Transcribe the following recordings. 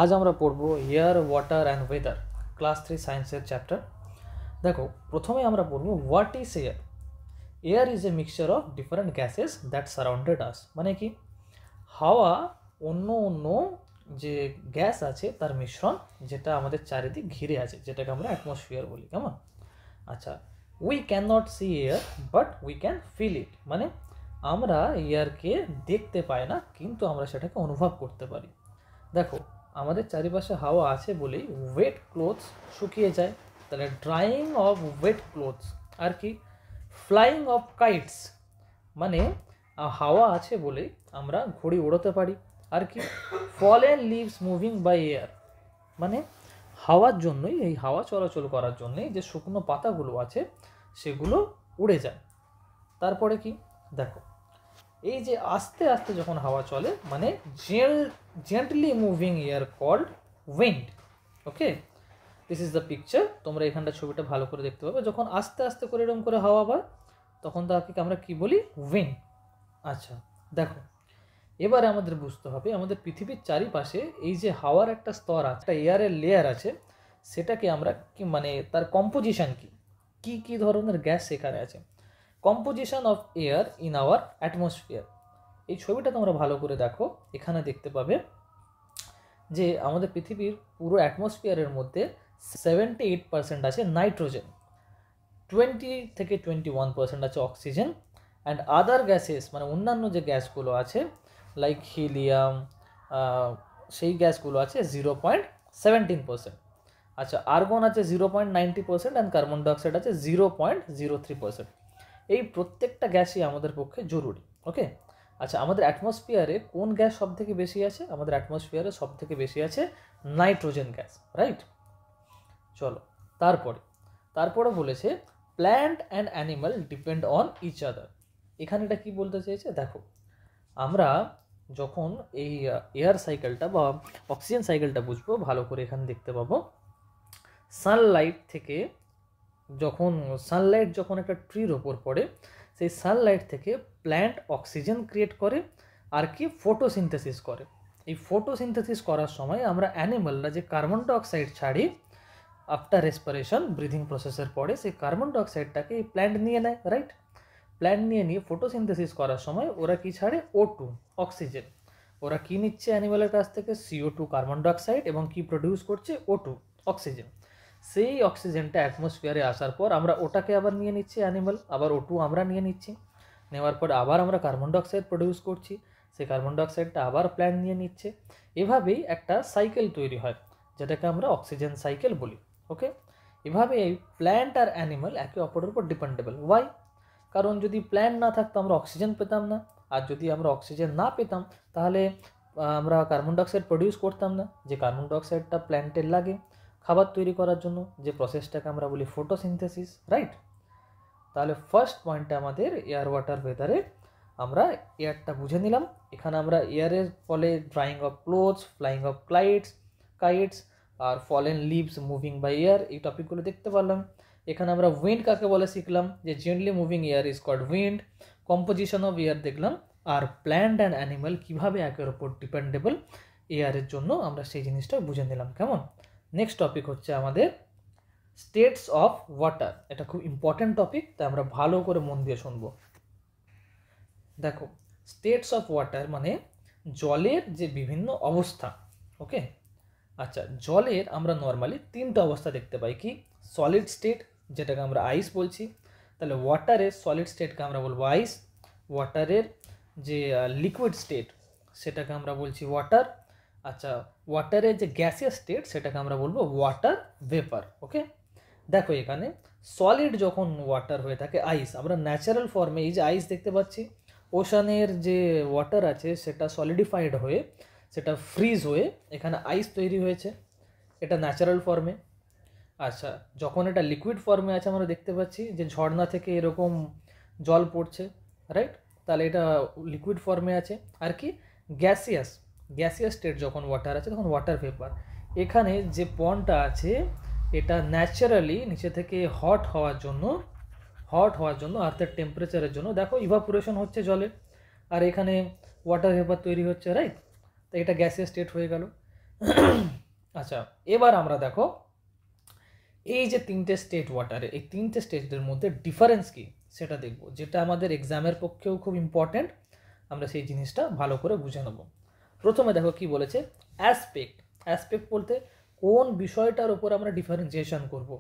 आज আমরা পড়ব air water and weather class 3 সায়েন্সের চ্যাপ্টার। দেখো, প্রথমে আমরা পড়ব what is air. Air is a mixture of different gases that surrounded us. মানে কি, হাওয়া অন্য অন্য যে গ্যাস আছে তার মিশ্রণ, যেটা আমাদের চারিদিক ঘিরে আছে, যেটাকে আমরা অ্যাটমসফিয়ার বলি। কেমন? আচ্ছা, we can not see air but we can feel it. মানে আমরা এয়ারকে দেখতে পাই না, কিন্তু আমরা সেটাকে অনুভব করতে পারি। দেখো, আমাদের চারিপাশে হাওয়া আছে বলেই ওয়েট ক্লোথস শুকিয়ে যায়। তাহলে ড্রাইং অফ ওয়েট ক্লোথস। আর কি, ফ্লাইং অফ কাইটস। মানে হাওয়া আছে বলেই আমরা ঘুড়ি উড়োতে পারি। আর কি, fallen leaves moving by air. মানে হাওয়ার জন্যই, এই হাওয়া চলাচল করার জন্যই যে শুকনো পাতাগুলো আছে সেগুলো উড়ে যায়। তারপরে কি, দেখো, এই যে আস্তে আস্তে যখন হাওয়া চলে, মানে gently moving air called wind. Okay, this is the picture. তোমরা এখানটা ছবিটা ভালো করে দেখতে পাবে। যখন আস্তে আস্তে করে এরকম করে হাওয়া হয় তখন তাকে আমরা কি বলি? উইন্ড। আচ্ছা, দেখো, এবারে আমাদের বুঝতে হবে আমাদের পৃথিবীর চারিপাশে এই যে হাওয়ার একটা স্তর আছে, একটা এয়ারের লেয়ার আছে, সেটাকে আমরা কি, মানে তার কম্পোজিশন কি কি ধরনের গ্যাস সেখানে আছে। Composition of air in our atmosphere. এই ছবিটা তোমরা ভালো করে দেখো, এখানে দেখতে পাবে যে আমাদের পৃথিবীর পুরো অ্যাটমসফিয়ারের মধ্যে 78% আছে নাইট্রোজেন, 20-21% আছে অক্সিজেন, অ্যান্ড আদার গ্যাসেস মানে অন্যান্য যে গ্যাসগুলো আছে লাইক হিলিয়াম, সেই গ্যাসগুলো আছে 0.17%। আচ্ছা, আর্গন আছে 0.90% অ্যান্ড কার্বন ডাইঅক্সাইড আছে 0.03%। এই প্রত্যেকটা গ্যাসই আমাদের পক্ষে জরুরি। ওকে, আচ্ছা, আমাদের অ্যাটমসফিয়ারে কোন গ্যাস সব থেকে বেশি আছে? আমাদের অ্যাটমসফিয়ারে সব থেকে বেশি আছে নাইট্রোজেন গ্যাস, রাইট? চলো, তারপরে বলেছে plant and animal depend on each other. এখানে এটা কি বলতে চেয়েছে? দেখো, আমরা যখন এই এয়ার সাইকেলটা বা অক্সিজেন সাইকেলটা বুঝবো ভালো করে, এখানে দেখতে পাবো সানলাইট থেকে যখন একটা ট্রির ওপর পড়ে, সেই সানলাইট থেকে প্ল্যান্ট অক্সিজেন ক্রিয়েট করে আর কি ফটোসিনথেসিস করে। এই ফটোসিনথেসিস করার সময় আমরা অ্যানিমালরা যে কার্বন ডাইঅক্সাইড ছাড়ি আফটার রেসপিরেশন, ব্রিদিং প্রসেসের পরে, সেই কার্বন ডাইঅক্সাইডটাকে এই প্ল্যান্ট নিয়ে নেয়, রাইট? প্ল্যান্ট নিয়ে ফটোসিনথেসিস করার সময় ওরা কি ছাড়ে? O2, oxygen. ওরা কি নিচ্ছে অ্যানিমালের কাছ থেকে? CO2, কার্বন ডাইঅক্সাইড, এবং কি প্রডিউস করছে? O2, oxygen. সেই অক্সিজেনটা অ্যাটমসফিয়ারে আসার পর আমরা ওটাকে আবার নিয়ে নিচ্ছি অ্যানিমাল, আবার O2 আমরা নিয়ে নিচ্ছি। নেওয়ার পর আবার আমরা কার্বন ডাইঅক্সাইড প্রডিউস করছি, সেই কার্বন ডাইঅক্সাইডটা আবার প্ল্যান্ট নিয়ে নিচ্ছে। এভাবেই একটা সাইকেল তৈরি হয়, যেটাকে আমরা অক্সিজেন সাইকেল বলি। ওকে, এভাবে এই প্ল্যান্ট আর অ্যানিমাল একে অপরের উপর ডিপেন্ডেবল। ওয়াই? কারণ যদি প্ল্যান্ট না থাকতো আমরা অক্সিজেন পেতাম না, আর যদি আমরা অক্সিজেন না পেতাম তাহলে আমরা কার্বন ডাইঅক্সাইড প্রডিউস করতাম না, যে কার্বন ডাইঅক্সাইডটা প্ল্যান্টের লাগে খাবার তৈরি করার জন্য, যে প্রসেসটাকে আমরা বলি ফটোসিনথেসিস, রাইট? তাহলে ফার্স্ট পয়েন্টে আমাদের এয়ার ওয়াটার ওয়েদারে আমরা এয়ারটা বুঝে নিলাম। এখানে আমরা এয়ারের ফলে drying of clothes, flying of kites আর fallen leaves moving by air, এই টপিকগুলো দেখতে পারলাম। এখানে আমরা উইন্ড কাকে বলে শিখলাম, যে gently moving air is called wind. Composition of air দেখলাম, আর প্ল্যান্ট অ্যান্ড অ্যানিমাল কীভাবে একের ওপর ডিপেন্ডেবল এয়ারের জন্য, আমরা সেই জিনিসটা বুঝে নিলাম। কেমন? নেক্সট টপিক হচ্ছে আমাদের স্টেটস অফ ওয়াটার। এটা খুব ইম্পর্ট্যান্ট টপিক, তাই আমরা ভালো করে মন দিয়ে শুনবো। দেখো, স্টেটস অফ ওয়াটার মানে জলের যে বিভিন্ন অবস্থা। ওকে, আচ্ছা, জলের আমরা নর্মালি তিনটা অবস্থা দেখতে পাই। কি? সলিড স্টেট, যেটাকে আমরা আইস বলছি। তাহলে ওয়াটারের সলিড স্টেটকে আমরা বলবো আইস। ওয়াটারের যে লিকুইড স্টেট সেটাকে আমরা বলছি ওয়াটার। আচ্ছা, ওয়াটারের যে গ্যাসিয়াস স্টেট সেটাকে আমরা বলবো ওয়াটার ভেপার। ওকে, দেখো, এখানে সলিড যখন ওয়াটার হয়ে থাকে আইস, আমরা ন্যাচারাল ফর্মে এই যে আইস দেখতে পাচ্ছি, ওশানের যে ওয়াটার আছে সেটা সলিডিফাইড হয়ে, সেটা ফ্রিজ হয়ে এখানে আইস তৈরি হয়েছে, এটা ন্যাচারাল ফর্মে। আচ্ছা, যখন এটা লিকুইড ফর্মে আছে আমরা দেখতে পাচ্ছি যে ঝর্ণা থেকে এরকম জল পড়ছে, রাইট? তাহলে এটা লিকুইড ফর্মে আছে। আর কি? গ্যাসিয়াস স্টেট যখন ওয়াটার আছে তখন ওয়াটার ভেপার। এখানে যে পন্ডটা আছে এটা ন্যাচারালি নিচে থেকে হট হওয়ার জন্য আর্থের টেম্পারেচারের জন্য, দেখো, ইভাপোরেশন হচ্ছে জলের, আর এখানে ওয়াটার ভেপার তৈরি হচ্ছে, রাইট? তো এটা গ্যাসিয়াস স্টেট হয়ে গেল। আচ্ছা, এবার আমরা দেখো এই যে তিনটে স্টেট ওয়াটারে, এই তিনটে স্টেটের মধ্যে ডিফারেন্স কি সেটা দেখব, যেটা আমাদের এক্সামের পক্ষেও খুব ইম্পর্ট্যান্ট। আমরা সেই জিনিসটা ভালো করে বুঝে নেব। প্রথমে দেখো কি বলেছে, অ্যাসপেক্ট। অ্যাসপেক্ট বলতে কোন বিষয়টার উপর আমরা ডিফারেন্সিয়েশন করব।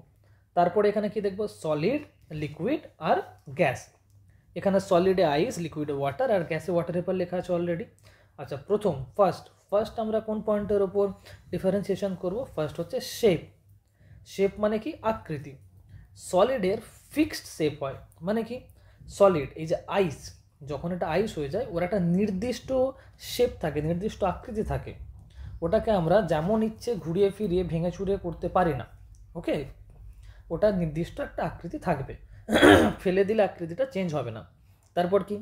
তারপরে এখানে কি দেখব, সলিড, লিকুইড আর গ্যাস। এখানে সলিডে আইস, লিকুইডে ওয়াটার আর গ্যাসে ওয়াটার ভেপার লেখা আছে অলরেডি। আচ্ছা, প্রথম ফার্স্ট আমরা কোন পয়েন্টের ওপর ডিফারেন্সিয়েশন করব? ফার্স্ট হচ্ছে শেপ। শেপ মানে কি? আকৃতি। সলিডের ফিক্সড শেপ হয়, মানে কি? সলিড, এই যে আইস, যখন এটা আইস হয়ে যায় ওর একটা নির্দিষ্ট শেপ থাকে, নির্দিষ্ট আকৃতি থাকে। ওটাকে আমরা যেমন ইচ্ছে ঘুরিয়ে ফিরিয়ে ভেঙে চুরিয়ে করতে পারি না। ওকে, ওটা নির্দিষ্ট একটা আকৃতি থাকবে, ফেলে দিলে আকৃতিটা চেঞ্জ হবে না। তারপর কি?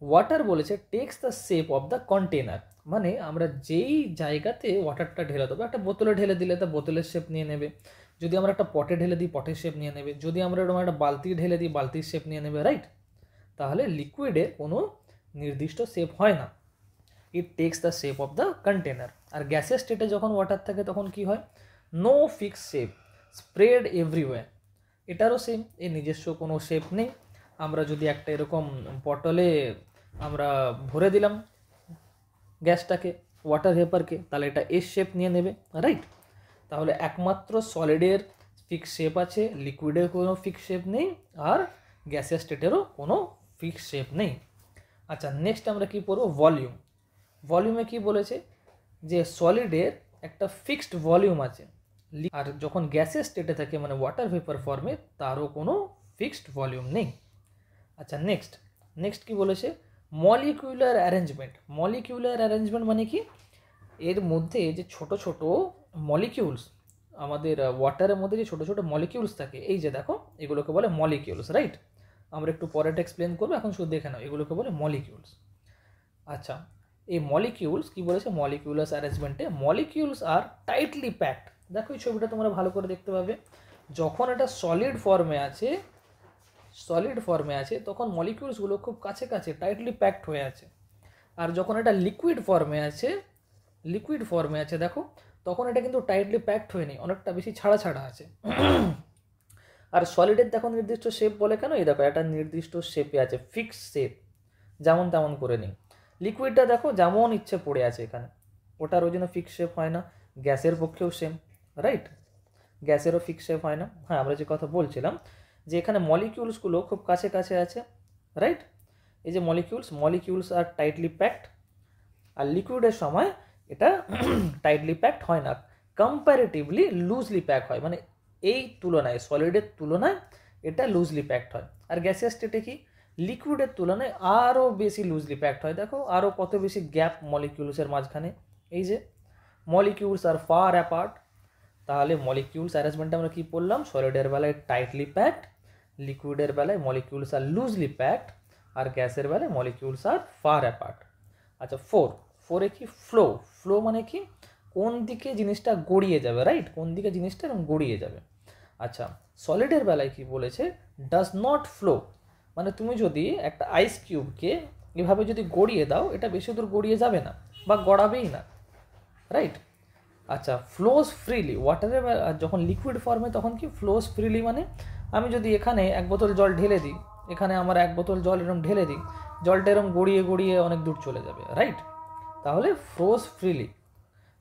ওয়াটার বলেছে text the shape of the container, মানে আমরা যেই জায়গাতে ওয়াটারটা ঢেলে দেবো, একটা বোতলে ঢেলে দিলে তা বোতলের শেপ নিয়ে নেবে। যদি আমরা একটা পটে ঢেলে দিই পটের শেপ নিয়ে নেবে। যদি আমরা এরকম একটা বালতি ঢেলে দিই বালতির শেপ নিয়ে নেবে, রাইট? তাহলে লিকুইডের কোনো নির্দিষ্ট শেপ হয় না, it takes the shape of the container. আর গ্যাসের স্টেটে যখন ওয়াটার থাকে তখন কি হয়? No fix shape, spread everywhere. এটারও সেম, এর নিজস্ব কোনো শেপ নেই। আমরা যদি একটা এরকম বটলে আমরা ভরে দিলাম গ্যাসটাকে, ওয়াটার ভেপারকে, তাহলে এটা এস শেপ নিয়ে নেবে, রাইট? তাহলে একমাত্র সলিডের ফিক্স শেপ আছে, লিকুইডের কোনো ফিক্স শেপ নেই, আর গ্যাসের স্টেটেরও কোনো ফিক্স শেপ নেই। আচ্ছা, নেক্সট আমরা কি পড়বো? ভলিউম। ভলিউমে কি বলেছে যে সলিডের একটা ফিক্সড ভলিউম আছে, আর যখন গ্যাসের স্টেটে থাকে মানে ওয়াটার ভেপার ফর্মে তারও কোনো ফিক্সড ভলিউম নেই। আচ্ছা, নেক্সট কি বলেছে? Molecular arrangement. মলিকিউলার অ্যারেঞ্জমেন্ট মানে কি? এর মধ্যে যে ছোট ছোট মলিকিউলস, আমাদের ওয়াটারের মধ্যে যে ছোট ছোট মলিকিউলস থাকে, এই যে দেখো এগুলোকে বলে মলিকিউলস, রাইট? আমরা একটু পরেটা এক্সপ্লেন করবো, এখন শুধু দেখে নাও, এগুলোকে বলে মলিকিউলস। আচ্ছা, এই মলিকিউলস কি বলেছে? মলিকিউলাস অ্যারেঞ্জমেন্টে মলিকিউলস আর টাইটলি প্যাকড। দেখো এই ছবিটা তোমরা ভালো করে দেখতে পাবে, যখন এটা সলিড ফর্মে আছে তখন মলিকিউলসগুলো খুব কাছে কাছে টাইটলি প্যাকড হয়ে আছে। আর যখন এটা লিকুইড ফর্মে আছে দেখো, তখন এটা কিন্তু টাইটলি প্যাকড হয়নি, অনেকটা বেশি ছাড়া ছাড়া আছে। আর সলিডের দেখো নির্দিষ্ট শেপ বলে কেন? এই দেখো একটা নির্দিষ্ট শেপে আছে, ফিক্স শেপ, যেমন তেমন করে নেই। লিকুইডটা দেখো যেমন ইচ্ছে পড়ে আছে এখানে, ওটার ওই জন্য ফিক্স শেপ হয় না। গ্যাসের পক্ষেও সেম, রাইট? গ্যাসেরও ফিক্স শেপ হয় না। হ্যাঁ, আমরা যে কথা বলছিলাম যে এখানে মলিকিউলসগুলো খুব কাছে কাছে আছে, রাইট? এই যে মলিকিউলস আর টাইটলি প্যাকড, আর লিকুইডের সময় এটা টাইটলি প্যাকড হয় না, কম্প্যারেটিভলি লুজলি প্যাক হয়, মানে এই তুলনায় সলিডের তুলনায় এটা লুজলি প্যাকড হয়। আর গ্যাসিয়াস স্টেটে কি? লিকুইডের তুলনায় আরও বেশি লুজলি প্যাকড হয়। দেখো আরও কত বেশি গ্যাপ মলিকিউলসের মাঝখানে, এই যে মলিকিউলস আর ফার অ্যাপার্ট। তাহলে মলিকিউলস অ্যারেঞ্জমেন্টে আমরা কি পড়লাম? সলিডের বেলায় টাইটলি প্যাকড, লিকুইডের বেলায় মলিকিউলস আর লুজলি প্যাকড, আর গ্যাসের বেলায় মলিকিউলস আর ফার অ্যাপার্ট। আচ্ছা, ফোরে কি? ফ্লো মানে কি? কোন দিকে জিনিসটা গড়িয়ে যাবে, রাইট? কোন দিকে জিনিসটা এরকম গড়িয়ে যাবে। আচ্ছা, সলিডের বেলায় কি বলেছে? ডাজ নট ফ্লো, মানে তুমি যদি একটা আইস কিউবকে এভাবে যদি গড়িয়ে দাও, এটা বেশি দূর গড়িয়ে যাবে না বা গড়াবেই না, রাইট? আচ্ছা, ফ্লোজ ফ্রিলি। ওয়াটারের যখন লিকুইড ফর্মে তখন কি? ফ্লোজ ফ্রিলি মানে আমি যদি এখানে এক বোতল জল ঢেলে দিই, এখানে আমার এক বোতল জল এরকম ঢেলে দিই, জলটা এরকম গড়িয়ে গড়িয়ে অনেক দূর চলে যাবে, রাইট? তাহলে ফ্লোজ ফ্রিলি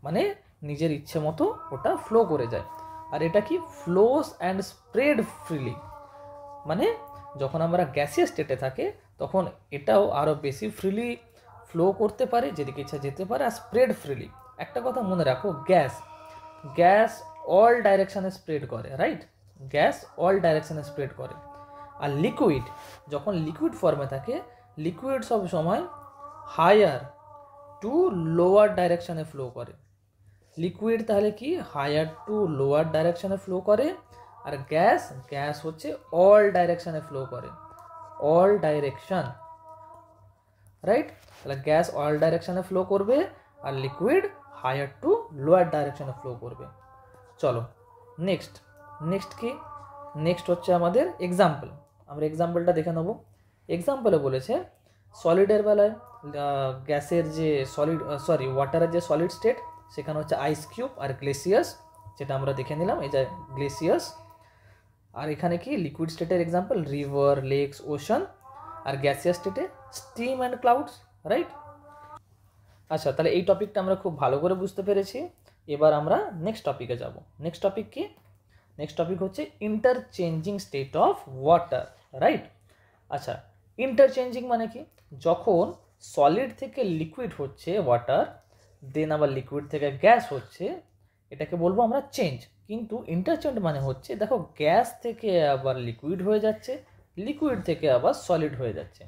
মানে নিজের ইচ্ছে মতো ওটা ফ্লো করে যায়। আর এটা কি? ফ্লোস অ্যান্ড স্প্রেড ফ্রিলি, মানে যখন আমরা গ্যাসিয়াস স্টেটে থাকে তখন এটাও আরও বেশি ফ্রিলি ফ্লো করতে পারে, যেদিকে ইচ্ছা যেতে পারে, আর স্প্রেড ফ্রিলি। একটা কথা মনে রাখো, গ্যাস অল ডাইরেকশানে স্প্রেড করে, রাইট? গ্যাস অল ডাইরেকশানে স্প্রেড করে। আর লিকুইড, যখন লিকুইড ফর্মে থাকে, লিকুইড সব সময় হায়ার টু লোয়ার ডাইরেকশানে ফ্লো করে। লিকুইড তাহলে কি? হায়ার টু লোয়ার ডাইরেকশানে ফ্লো করে। আর গ্যাস হচ্ছে অল ডাইরেকশানে ফ্লো করে, অল ডাইরেকশান, রাইট? তাহলে গ্যাস অল ডাইরেকশানে ফ্লো করবে আর লিকুইড হায়ার টু লোয়ার ডাইরেকশানে ফ্লো করবে। চলো নেক্সট কি? নেক্সট হচ্ছে আমাদের এক্সাম্পল। আমরা এক্সাম্পলটা দেখে নেব। এক্সাম্পলে বলেছে সলিডের বেলায় গ্যাসের যে ওয়াটারের যে সলিড স্টেট, সেখানে হচ্ছে আইস কিউব আর গ্লেসিয়াস, যেটা আমরা দেখে নিলাম, এই যে গ্লেসিয়াস। আর এখানে কি লিকুইড স্টেটের এক্সাম্পল রিভার, লেকস, ওশান। আর গ্যাসিয়াস স্টেটে স্টিম অ্যান্ড ক্লাউডস, রাইট? আচ্ছা, তাহলে এই টপিকটা আমরা খুব ভালো করে বুঝতে পেরেছি। এবার আমরা নেক্সট টপিকে যাব। নেক্সট টপিক কি? নেক্সট টপিক হচ্ছে interchanging state of water, right? আচ্ছা, ইন্টারচেঞ্জিং মানে কি? যখন সলিড থেকে লিকুইড হচ্ছে ওয়াটার, দেন আবার লিকুইড থেকে গ্যাস হচ্ছে, এটাকে বলবো আমরা চেঞ্জ। কিন্তু ইন্টারচেঞ্জ মানে হচ্ছে দেখো গ্যাস থেকে আবার লিকুইড হয়ে যাচ্ছে, লিকুইড থেকে আবার সলিড হয়ে যাচ্ছে।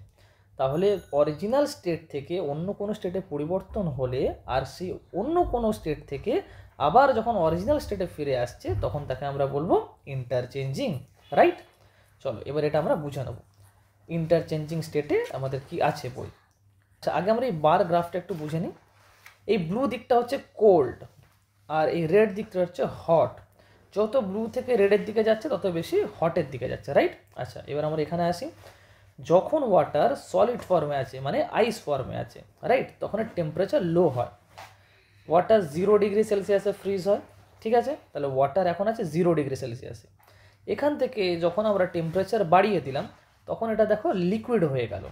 তাহলে অরিজিনাল স্টেট থেকে অন্য কোনো স্টেটে পরিবর্তন হলে আর সেই অন্য কোনো স্টেট থেকে আবার যখন অরিজিনাল স্টেটে ফিরে আসছে তখন তাকে আমরা বলবো ইন্টারচেঞ্জিং, রাইট? চলো এবার এটা আমরা বুঝে নেব ইন্টারচেঞ্জিং স্টেটে আমাদের কি আছে বই। আচ্ছা, আগে আমরা এই বার গ্রাফটা একটু বুঝে নিই। এই ব্লু দিকটা হচ্ছে কোল্ড আর এই রেড দিকটা হচ্ছে হট। যত ব্লু থেকে রেডের দিকে যাচ্ছে তত বেশি হটের দিকে যাচ্ছে, রাইট? আচ্ছা, এবার আমরা এখানে আসি। যখন ওয়াটার সলিড ফর্মে আছে মানে আইস ফর্মে আছে, রাইট, তখন এর টেম্পারেচার লো হয়। ওয়াটার 0 ডিগ্রি সেলসিয়াসে ফ্রিজ হয়, ঠিক আছে? তাহলে ওয়াটার এখন আছে 0 ডিগ্রি সেলসিয়াসে। এখান থেকে যখন আমরা টেম্পারেচার বাড়িয়ে দিলাম তখন এটা দেখো লিকুইড হয়ে গেল।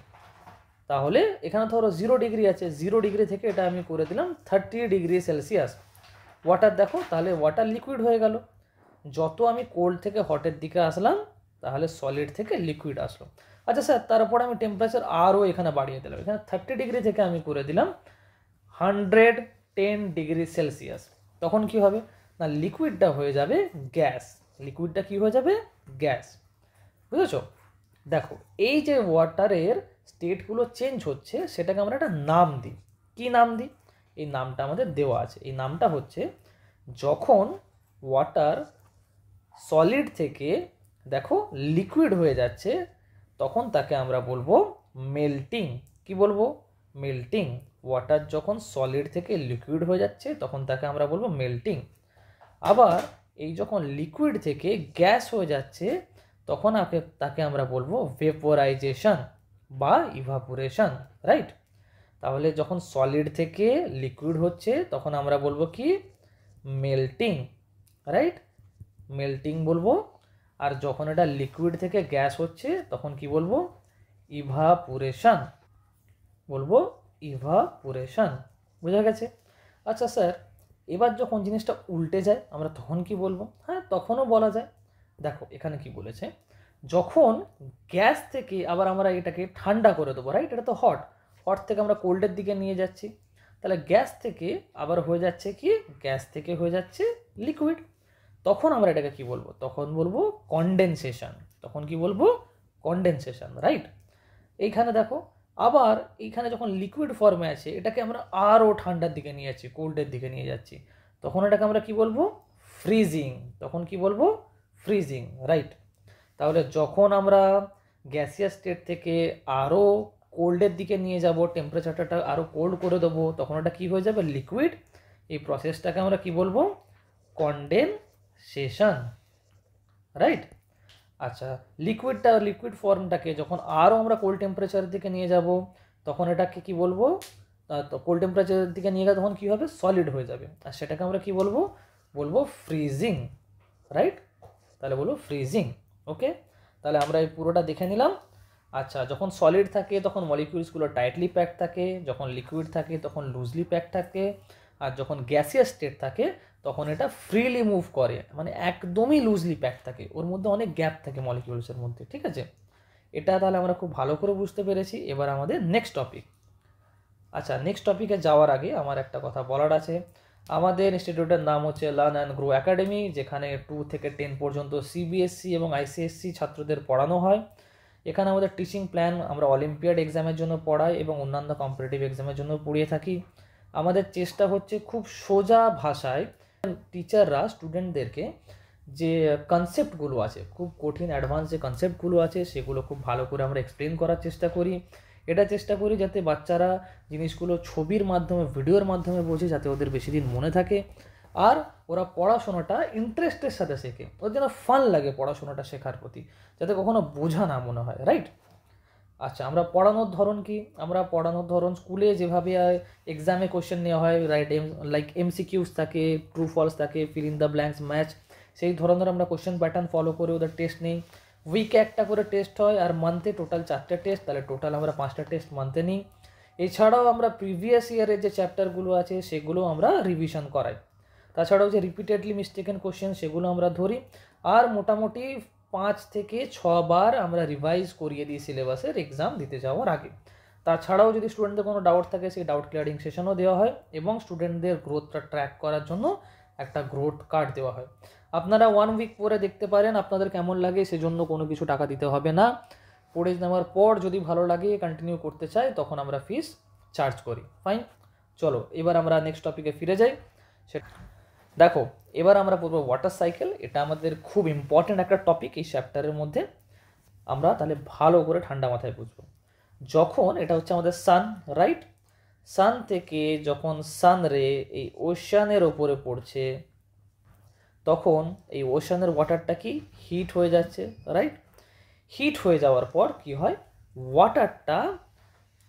তাহলে এখানে ধরো 0 ডিগ্রি আছে, 0 ডিগ্রি থেকে এটা আমি করে দিলাম 30 ডিগ্রি সেলসিয়াস। ওয়াটার দেখো, তাহলে ওয়াটার লিকুইড হয়ে গেল। যত আমি কোল্ড থেকে হটের দিকে আসলাম তাহলে সলিড থেকে লিকুইড আসলো। আচ্ছা স্যার, তারপর আমি টেম্পারেচার আরও এখানে বাড়িয়ে দিলাম, এখানে 30 ডিগ্রি থেকে আমি করে দিলাম 110 ডিগ্রি সেলসিয়াস। তখন কি হবে না, লিকুইডটা হয়ে যাবে গ্যাস। লিকুইডটা কি হয়ে যাবে? গ্যাস। বুঝেছো? দেখো এই যে ওয়াটারের স্টেটগুলো চেঞ্জ হচ্ছে সেটাকে আমরা একটা নাম দিই। কি নাম দিই? এই নামটা আমাদের দেওয়া আছে। এই নামটা হচ্ছে যখন ওয়াটার সলিড থেকে দেখো লিকুইড হয়ে যাচ্ছে তখন তাকে আমরা বলবো মেল্টিং। কি বলবো? মেল্টিং। ওয়াটার যখন সলিড থেকে লিকুইড হয়ে যাচ্ছে তখন তাকে আমরা বলবো মেল্টিং। আবার এই যখন লিকুইড থেকে গ্যাস হয়ে যাচ্ছে তখন তাকে আমরা বলবো ভেপোরাইজেশন বা ইভাপোরেশন, রাইট? তাহলে যখন সলিড থেকে লিকুইড হচ্ছে তখন আমরা বলবো কি? Melting, right? মেল্টিং বলবো। আর যখন এটা লিকুইড থেকে গ্যাস হচ্ছে তখন কি বলবো? ইভাপোরেশন বলবো, ইভাপোরেশন। বোঝা গেছে? আচ্ছা স্যার, এবার যখন জিনিসটা উল্টে যায় আমরা তখন কি বলবো? হ্যাঁ, তখনও বলা যায়। দেখো এখানে কি বলেছে, যখন গ্যাস থেকে আবার আমরা এটাকে ঠান্ডা করে দেবো, রাইট? এটা তো হট, হট থেকে আমরা কোল্ডের দিকে নিয়ে যাচ্ছি, তাহলে গ্যাস থেকে আবার হয়ে যাচ্ছে কি? গ্যাস থেকে হয়ে যাচ্ছে লিকুইড। তখন আমরা এটাকে কি বলবো? তখন বলবো কনডেনসেশন। তখন কি বলবো? Condensation, right? এইখানে দেখো আবার এইখানে যখন লিকুইড ফর্মে আছে এটাকে আমরা আরও ঠান্ডার দিকে নিয়ে যাচ্ছি, কোল্ডের দিকে নিয়ে যাচ্ছি, তখন এটাকে আমরা কি বলবো? ফ্রিজিং। তখন কি বলবো? Freezing, right? তাহলে যখন আমরা গ্যাসিয়াস স্টেট থেকে আরও কোল্ডের দিকে নিয়ে যাব, টেম্পারেচারটা আরও কোল্ড করে দেবো, তখন এটা কি হয়ে যাবে? লিকুইড। এই প্রসেসটাকে আমরা কি বলবো? Condensation, right? আচ্ছা, লিকুইড ফর্মটাকে যখন আরও আমরা কোল্ড টেম্পারেচারের দিকে নিয়ে যাব তখন এটাকে কি বলবো? তো কোল্ড টেম্পারেচারের দিকে নিয়ে গেলে তখন কী হবে? সলিড হয়ে যাবে। আর সেটাকে আমরা কি বলবো? বলবো ফ্রিজিং, রাইট? তাহলে বলবো ফ্রিজিং। ওকে, তাহলে আমরা এই পুরোটা দেখে নিলাম। আচ্ছা, যখন সলিড থাকে তখন মলিকিউলসগুলো টাইটলি প্যাক থাকে, যখন লিকুইড থাকে তখন লুজলি প্যাক থাকে, আর যখন গ্যাসিয়াস স্টেট থাকে তখন এটা ফ্রিলি মুভ করে, মানে একদমই লুজলি প্যাক থাকে, ওর মধ্যে অনেক গ্যাপ থাকে মলিকিউলসের মধ্যে, ঠিক আছে? এটা তাহলে আমরা খুব ভালো করে বুঝতে পেরেছি। এবার আমাদের নেক্সট টপিক। আচ্ছা, নেক্সট টপিকে যাওয়ার আগে আমার একটা কথা বলার আছে। আমাদের ইনস্টিটিউটের নাম হচ্ছে লার্ন অ্যান্ড গ্রো একাডেমি, যেখানে 2 থেকে 10 পর্যন্ত সিবিএসসি এবং আইসিএসসি ছাত্রদের পড়ানো হয়। এখানে আমাদের টিচিং প্ল্যান আমরা অলিম্পিয়াড এক্সামের জন্য পড়াই এবং অন্যান্য কম্পিটিটিভ এক্সামের জন্য পড়িয়ে থাকি। আমাদের চেষ্টা হচ্ছে খুব সোজা ভাষায় টিচাররা স্টুডেন্টদেরকে যে কনসেপ্টগুলো আছে, খুব কঠিন অ্যাডভান্স যে কনসেপ্টগুলো আছে সেগুলো খুব ভালো করে আমরা এক্সপ্লেন করার চেষ্টা করি। এটা চেষ্টা করি যাতে বাচ্চারা জিনিসগুলো ছবির মাধ্যমে, ভিডিওর মাধ্যমে বোঝে, যাতে ওদের বেশি দিন মনে থাকে আর ওরা পড়াশোনাটা ইন্টারেস্টের সাথে শেখে, ওদের যেন ফান লাগে পড়াশোনাটা শেখার প্রতি, যাতে কখনো বোঝা না মনে হয়, রাইট? আচ্ছা, আমরা পড়ানোর ধরন কি? আমরা পড়ানোর ধরন স্কুলে যেভাবে এক্সামে কোশ্চেন নেওয়া হয়, রাইট, লাইক এমসিকিউস থাকে, ট্রু ফলস থাকে, fill in the blanks, match, সেই ধরনের আমরা কোশ্চেন প্যাটার্ন ফলো করে ওদের টেস্ট নিই। উইকে একটা করে টেস্ট হয়, আর মান্থে টোটাল 4টে টেস্ট, তাহলে টোটাল আমরা 5টা টেস্ট মান্থে নিই। এছাড়াও আমরা প্রিভিয়াস ইয়ারের যে চ্যাপ্টারগুলো আছে সেগুলো আমরা রিভিশন করাই। তাছাড়াও যে রিপিটেডলি মিস্টেকেন কোশ্চেন সেগুলো আমরা ধরি, আর মোটামুটি 5 থেকে 6 বার আমরা রিভাইজ করিয়ে দিই সিলেবাসের এক্সাম দিতে যাওয়ার আগে। তাছাড়াও যদি স্টুডেন্টদের কোনো ডাউট থাকে সেই ডাউট ক্লিয়ারিং সেশনও দেওয়া হয়, এবং স্টুডেন্টদের গ্রোথটা ট্র্যাক করার জন্য একটা গ্রোথ কার্ড দেওয়া হয়। আপনারা 1 উইক পরে দেখতে পারেন আপনাদের কেমন লাগে, সেজন্য কোনো কিছু টাকা দিতে হবে না। পড়ে নেওয়ার পর যদি ভালো লাগে কন্টিনিউ করতে চাই তখন আমরা ফিস চার্জ করি। ফাইন, চলো এবার আমরা নেক্সট টপিকে ফিরে যাই। দেখো, এবার আমরা পড়বো ওয়াটার সাইকেল। এটা আমাদের খুব ইম্পর্টেন্ট একটা টপিক এই চ্যাপ্টারের মধ্যে। আমরা তাহলে ভালো করে ঠান্ডা মাথায় বুঝবো। যখন এটা হচ্ছে আমাদের সান, রাইট, সান থেকে যখন সান রে এই ওশানের ওপরে পড়ছে, তখন এই ওশানের ওয়াটারটা কি হিট হয়ে যাচ্ছে, রাইট। হিট হয়ে যাওয়ার পর কি হয়, ওয়াটারটা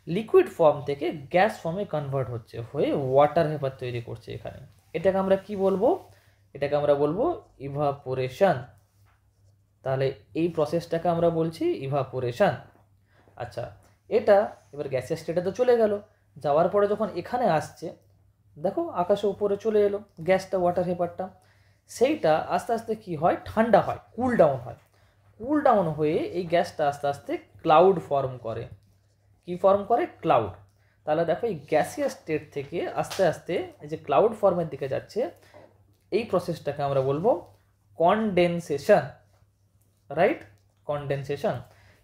লিকুইড ফর্ম থেকে গ্যাস ফর্মে কনভার্ট হচ্ছে, হয়ে ওয়াটার ভেপার তৈরি করছে এখানে। এটাকে আমরা কি বলবো? এটাকে আমরা বলবো ইভাপোরেশন। তাহলে এই প্রসেসটাকে আমরা বলছি ইভাপোরেশন। আচ্ছা, এটা এবার গ্যাসের স্টেটে তো চলে গেল, যাওয়ার পরে যখন এখানে আসছে, দেখো আকাশে উপরে চলে এলো গ্যাসটা, ওয়াটার ভেপারটা, সেইটা আস্তে আস্তে কি হয়, ঠান্ডা হয়, কুল ডাউন হয়। কুল ডাউন হয়ে এই গ্যাসটা আস্তে আস্তে ক্লাউড ফর্ম করে। কি ফর্ম করে? ক্লাউড। তাহলে দেখো এই গ্যাসিয়াস স্টেট থেকে আস্তে আস্তে এই যে ক্লাউড ফর্মের দিকে যাচ্ছে, এই প্রসেসটাকে আমরা বলবো কনডেনসেশন, রাইট, কনডেনসেশন।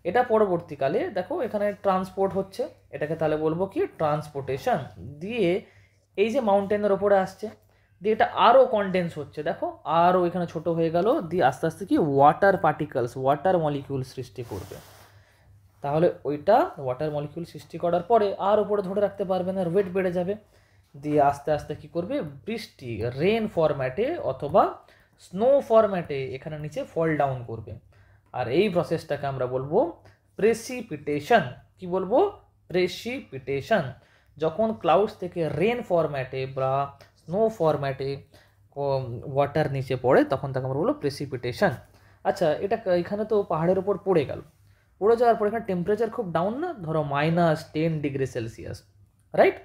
এটা পরবর্তীকালে দেখো এখানে ট্রান্সপোর্ট হচ্ছে, এটাকে তাহলে বলবো কি ট্রান্সপোর্টেশন। দিয়ে এই যে মাউন্টেনের ওপরে আসছে, দিয়ে এটা আরও কনডেন্স হচ্ছে, দেখো আরও এখানে ছোট হয়ে গেল, দিয়ে আস্তে আস্তে কি ওয়াটার পার্টিকেলস, ওয়াটার মলিকিউল সৃষ্টি করবে। তাহলে ওইটা ওয়াটার মলিকিউল সৃষ্টি করার পরে আর উপরে ধরে রাখতে পারবে না, ওয়েট বেড়ে যাবে, দিয়ে আস্তে আস্তে কি করবে, বৃষ্টি, রেন ফরম্যাটে অথবা স্নো ফরম্যাটে এখানে নিচে ফল ডাউন করবে। আর এই প্রসেসটাকে আমরা বলবো প্রেসিপিটেশন। কি বলবো? প্রেসিপিটেশন। যখন ক্লাউডস থেকে রেন ফরম্যাটে বা স্নো ফরম্যাটে ওয়াটার নিচে পড়ে তখন তাকে আমরা বলবো প্রেসিপিটেশন। আচ্ছা, এটা এখানে তো পাহাড়ের ওপর পড়ে গেল, পড়ে যাওয়ার পর এখানে টেম্পারেচার খুব ডাউন না, ধরো -10°C, রাইট।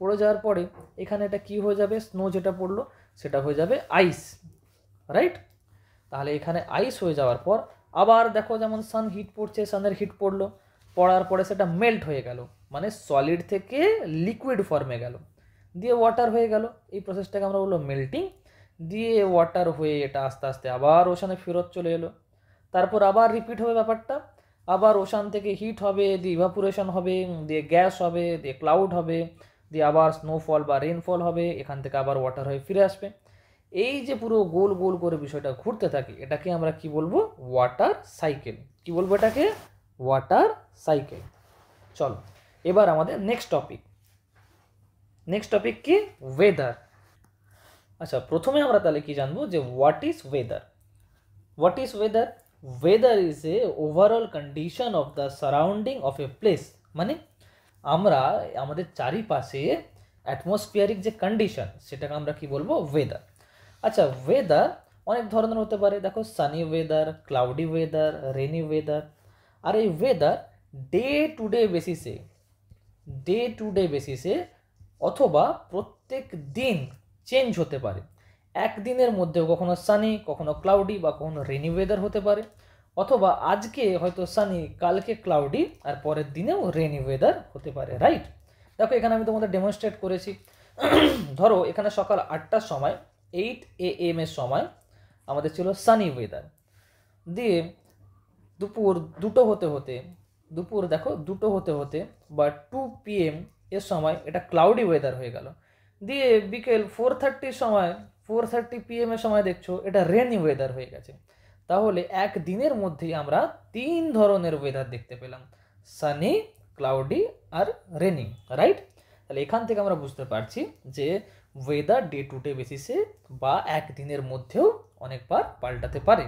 পড়ে যাওয়ার পরে এখানে এটা কি হয়ে যাবে, স্নো যেটা পড়লো সেটা হয়ে যাবে আইস, রাইট। তাহলে এখানে আইস হয়ে যাওয়ার পর আবার দেখো যেমন সান হিট পড়ছে, সানের হিট পড়লো, পড়ার পরে সেটা মেল্ট হয়ে গেল, মানে সলিড থেকে লিকুইড ফর্মে গেল, দিয়ে ওয়াটার হয়ে গেল। এই প্রসেসটাকে আমরা বললো মেল্টিং। দিয়ে ওয়াটার হয়ে এটা আস্তে আস্তে আবার ওশানে ফেরত চলে এলো, তারপর আবার রিপিট হবে ব্যাপারটা, আবার ওশান থেকে হিট হবে, দিয়ে ইভাপোরেশন হবে, দিয়ে গ্যাস হবে, দিয়ে ক্লাউড হবে, দিয়ে আবার স্নোফল বা রেনফল হবে, এখান থেকে আবার ওয়াটার হয়ে ফিরে আসবে। এই যে পুরো গোল গোল করে বিষয়টা ঘুরতে থাকে, এটাকে আমরা কি বলবো? Water cycle. কি বলবো এটাকে? Water cycle. চলো এবার আমাদের নেক্সট টপিক কি? ওয়েদার। আচ্ছা, প্রথমে আমরা তাহলে কি জানবো যে what is weather. What is weather? Weather is a overall condition of the surrounding of a place. মানে আমরা আমাদের চারিপাশে অ্যাটমসফিয়ারিক যে কন্ডিশন সেটাকে আমরা কি বলবো? ওয়েদার। আচ্ছা, ওয়েদার অনেক ধরনের হতে পারে, দেখো sunny weather, cloudy weather, rainy weather. আর এই ওয়েদার ডে টু ডে বেসিসে অথবা প্রত্যেক দিন চেঞ্জ হতে পারে। একদিনের মধ্যেও কখনো সানি, কখনো ক্লাউডি বা কখনো রেনি ওয়েদার হতে পারে, অথবা আজকে হয়তো সানি, কালকে ক্লাউডি, আর পরের দিনেও রেনি ওয়েদার হতে পারে, রাইট। দেখো এখানে আমি তোমাদের ডেমনস্ট্রেট করেছি। ধরো এখানে সকাল 8টার সময়, 8 AM এর সময় আমাদের ছিল সানি ওয়েদার, দিয়ে দুপুর 2টো হতে হতে বা 2 PM এর সময় এটা ক্লাউডি ওয়েদার হয়ে গেল, দিয়ে বিকেল 4:30 সময়, 4:30 PM এর সময় দেখছো এটা রেনি ওয়েদার হয়ে গেছে। তাহলে একদিনের মধ্যেই আমরা 3 ধরনের ওয়েদার দেখতে পেলাম, সানি, ক্লাউডি আর রেনি, রাইট। তাহলে এখান থেকে আমরা বুঝতে পারছি যে ওয়েদার ডে টু ডে বেসিসে বা একদিনের মধ্যেও অনেকবার পাল্টাতে পারে।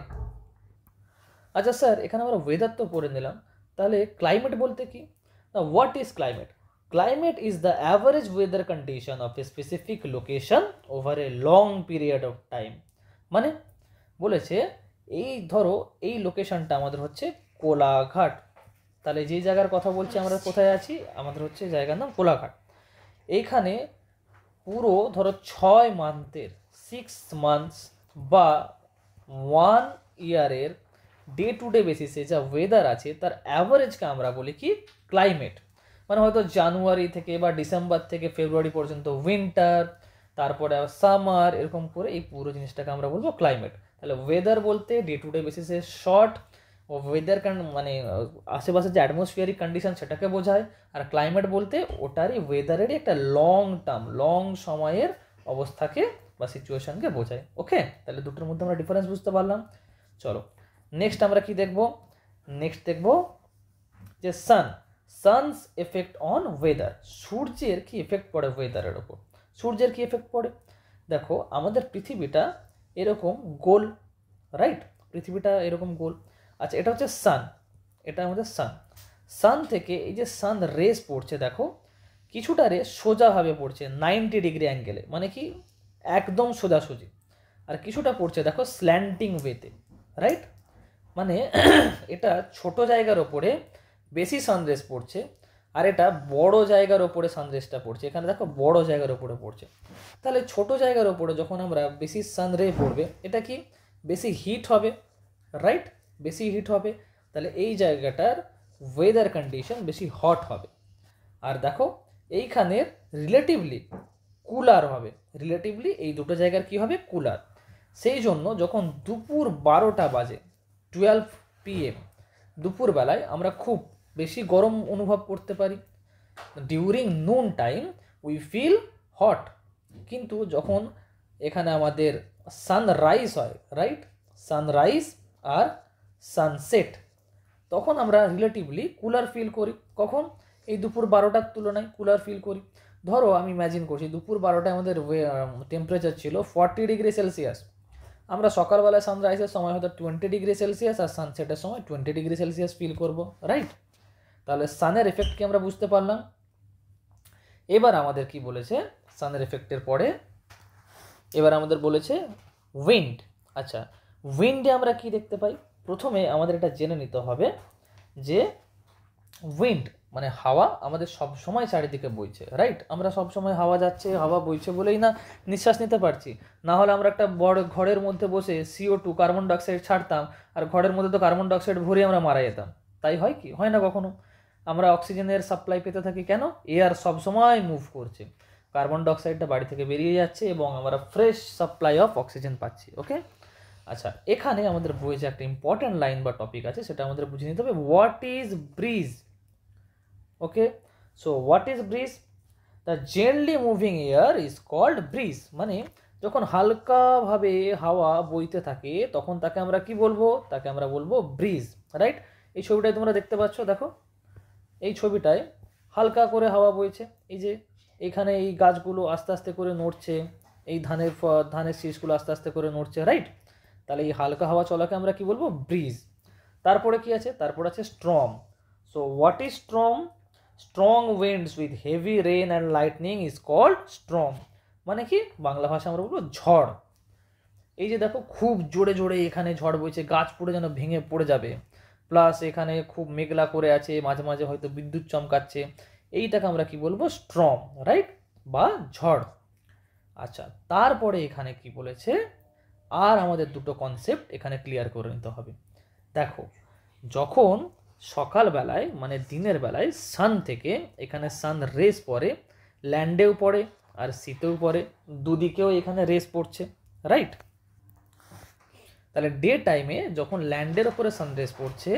আচ্ছা স্যার, এখানে আমরা ওয়েদার তো পড়ে নিলাম, তাহলে ক্লাইমেট বলতে কি? না, what is climate? Climate is the average weather condition of a specific location over a long period of time. মানে বলেছে এই ধরো এই লোকেশনটা আমাদের হচ্ছে কোলাঘাট, তাহলে যেই জায়গার কথা বলছি আমরা কোথায় আছি, আমাদের হচ্ছে জায়গার নাম কোলাঘাট। এইখানে পুরো ধরো 6 মান্থের 6 মান্থস বা 1 ইয়ারের ডে টু ডে বেসিসে যা ওয়েদার আছে তার অ্যাভারেজকে আমরা বলি কি ক্লাইমেট। মানে হয়তো জানুয়ারি থেকে বা ডিসেম্বর থেকে ফেব্রুয়ারি পর্যন্ত উইন্টার, তারপরে সামার, এরকম করে এই পুরো জিনিসটাকে আমরা বলবো ক্লাইমেট। তাহলে ওয়েদার বলতে ডে টু ডে বেসিসে শর্ট ওয়েদার মানে আশেপাশে যে অ্যাটমসফিয়ারিক কন্ডিশন সেটাকে বোঝায়, আর ক্লাইমেট বলতে ওটারই ওয়েদারেরই একটা লং টার্ম লং সময়ের অবস্থাকে বা সিচুয়েশনকে বোঝায়। ওকে, তাহলে দুটোর মধ্যে আমরা ডিফারেন্স বুঝতে পারলাম। চলো নেক্সট আমরা কি দেখব? নেক্সট দেখব যে সানস এফেক্ট অন ওয়েদার। সূর্যের কি এফেক্ট পড়ে ওয়েদারের ওপর? সূর্যের কি এফেক্ট পড়ে? দেখো আমাদের পৃথিবীটা এরকম গোল, রাইট? পৃথিবীটা এরকম গোল। আচ্ছা, এটা হচ্ছে সান, এটা আমাদের সান থেকে এই যে সান রেস পড়ছে, দেখো কিছুটা রেস সোজাভাবে পড়ছে 90 ডিগ্রি অ্যাঙ্গেলে, মানে কি একদম সোজাসুজি, আর কিছুটা পড়ছে দেখো স্ল্যান্টিং ওয়েতে, রাইট? মানে এটা ছোট জায়গার ওপরে বেশি সানরেস পড়ছে, আর এটা বড় জায়গার ওপরে সানরেসটা পড়ছে। এখানে দেখো বড় জায়গার ওপরে পড়ছে। তাহলে ছোট জায়গার ওপরে যখন আমরা বেশি সানরে পড়বে, এটা কি বেশি হিট হবে, রাইট? বেশি হিট হবে, তাহলে এই জায়গাটার ওয়েদার কন্ডিশন বেশি হট হবে। আর দেখো এইখানের রিলেটিভলি কুলার হবে, রিলেটিভলি এই দুটো জায়গার কি হবে কুলার। সেই জন্য যখন দুপুর 12টা বাজে 12 PM দুপুরবেলায় আমরা খুব বেশি গরম অনুভব করতে পারি। ডিউরিং নুন টাইম উই ফিল হট। কিন্তু যখন এখানে আমাদের সানরাইজ হয়, রাইট? সানরাইজ আর সানসেট, তখন আমরা রিলেটিভলি কুলার ফিল করি। কখন? এই দুপুর 12টার তুলনায় কুলার ফিল করি। ধরো আমি ইম্যাজিন করছি দুপুর 12টায় আমাদের টেম্পারেচার ছিল 40 ডিগ্রি সেলসিয়াস। আমরা সকালবেলায় সানরাইজের সময় হয়তো 20 ডিগ্রি সেলসিয়াস আর সানসেটের সময় 20 ডিগ্রি সেলসিয়াস ফিল করব, রাইট? তাহলে সানের এফেক্টকে আমরা বুঝতে পারলাম। এবার আমাদের কি বলেছে সানের এফেক্টের পরে? এবার আমাদের বলেছে উইন্ড। আচ্ছা, উইন্ডে আমরা কি দেখতে পাই? প্রথমে আমাদের এটা জেনে নিতে হবে যে উইন্ড মানে হাওয়া আমাদের সব সময় চারিদিকে বইছে, রাইট? আমরা সব সময় হাওয়া যাচ্ছে, হাওয়া বইছে বলেই না নিঃশ্বাস নিতে পারছি। না হলে আমরা একটা বড় ঘরের মধ্যে বসে CO2 কার্বন ডাইঅক্সাইড ছাড়তাম, আর ঘরের মধ্যে তো কার্বন ডাইঅক্সাইড ভরে আমরা মারা যেতাম। তাই হয় কি? হয় না কখনো। আমরা অক্সিজেনের সাপ্লাই পেতে থাকি কেন? এয়ার সব সময় মুভ করছে, কার্বন ডাইঅক্সাইডটা বাড়ি থেকে বেরিয়ে যাচ্ছে এবং আমরা ফ্রেশ সাপ্লাই অফ অক্সিজেন পাচ্ছি। ওকে, আচ্ছা, এখানে আমাদের বইয়ে যে একটা ইম্পর্টেন্ট লাইন বা টপিক আছে সেটা আমাদের বুঝে নিতে হবে। What is breeze? Okay, so what is breeze? The gently moving air is called breeze. মানে যখন হালকাভাবে হাওয়া বইতে থাকে তখন তাকে আমরা কি বলবো? তাকে আমরা বলবো ব্রিজ, রাইট? এই ছবিটায় তোমরা দেখতে পাচ্ছ, দেখো এই ছবিটায় হালকা করে হাওয়া বইছে। এই যে এখানে এই গাছগুলো আস্তে আস্তে করে নড়ছে, এই ধানের শীষগুলো আস্তে আস্তে করে নড়ছে, রাইট? তাহলে এই হালকা হাওয়া চলাকে আমরা কি বলবো? ব্রিজ। তারপরে কি আছে? তারপর আছে storm. So what is storm? Strong winds with heavy rain and lightning is called storm. মানে কি বাংলা ভাষা আমরা বলবো ঝড়। এই যে দেখো খুব জোরে জোরে এখানে ঝড় বইছে, গাছ পুরো যেন ভেঙে পড়ে যাবে, প্লাস এখানে খুব মেঘলা করে আছে, মাঝে মাঝে হয়তো বিদ্যুৎ চমকাচ্ছে, এইটাকে আমরা কি বলবো? Storm, right? বা ঝড়। আচ্ছা, তারপরে এখানে কি বলেছে? আর আমাদের দুটো কনসেপ্ট এখানে ক্লিয়ার করে নিতে হবে। দেখো যখন সকালবেলায় মানে দিনের বেলায় সান থেকে এখানে সান রেস পড়ে, ল্যান্ডেও পড়ে আর সিতেও পড়ে, দুদিকেও এখানে রেস পড়ছে, রাইট? তাহলে ডে টাইমে যখন ল্যান্ডের ওপরে সানরেস পড়ছে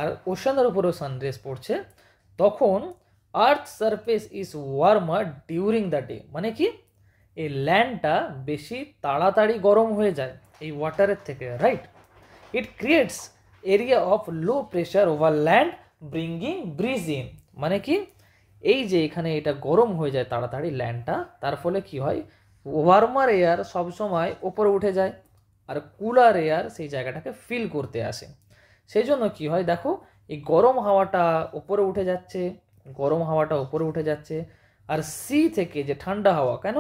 আর ওশানের উপরেও সানরেস পড়ছে, তখন earth surface is warmer during the day. মানে কি এই ল্যান্ডটা বেশি তাড়াতাড়ি গরম হয়ে যায় এই ওয়াটারের থেকে, right? It creates area of low pressure over land bringing bridge in. মানে কি এই যে এখানে এটা গরম হয়ে যায় তাড়াতাড়ি ল্যান্ডটা, তার ফলে কি হয়? ওয়ার্মার এয়ার সবসময় ওপরে উঠে যায় আর কুলার এয়ার সেই জায়গাটাকে ফিল করতে আসে। সেই জন্য কি হয়? দেখো এই গরম হাওয়াটা উপরে উঠে যাচ্ছে, গরম হাওয়াটা উপরে উঠে যাচ্ছে। আর সি থেকে যে ঠান্ডা হাওয়া, কেন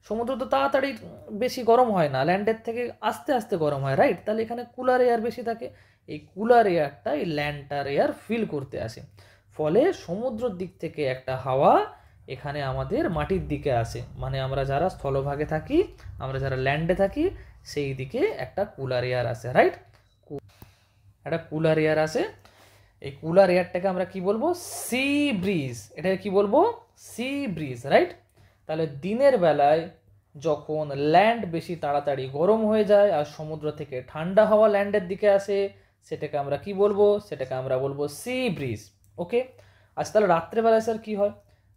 সমুদ্র তো তাড়াতাড়ি বেশি গরম হয় না, ল্যান্ডের থেকে আস্তে আস্তে গরম হয়, রাইট? তাহলে এখানে কুলার এয়ার বেশি থাকে, এই কুলার এয়ারটা এই ল্যান্ডটার এয়ার ফিল করতে আসে, ফলে সমুদ্রের দিক থেকে একটা হাওয়া এখানে আমাদের মাটির দিকে আসে, মানে আমরা যারা স্থলভাগে থাকি, আমরা যারা ল্যান্ডে থাকি, সেই দিকে একটা কুলার এয়ার আসে, রাইট? একটা কুলার এয়ার আসে। এই কুলার এয়ারটাকে আমরা কি বলবো? Sea breeze. এটাকে কি বলবো? Sea breeze, right? তাহলে দিনের বেলায় যখন ল্যান্ড বেশি তাড়াতাড়ি গরম হয়ে যায় আর সমুদ্র থেকে ঠান্ডা হাওয়া ল্যান্ডের দিকে আসে, সেটাকে আমরা কি বলবো? সেটাকে আমরা বলবো সি ব্রিজ। ওকে। আচ্ছা, তাহলে রাত্রেবেলায় স্যার কি হয়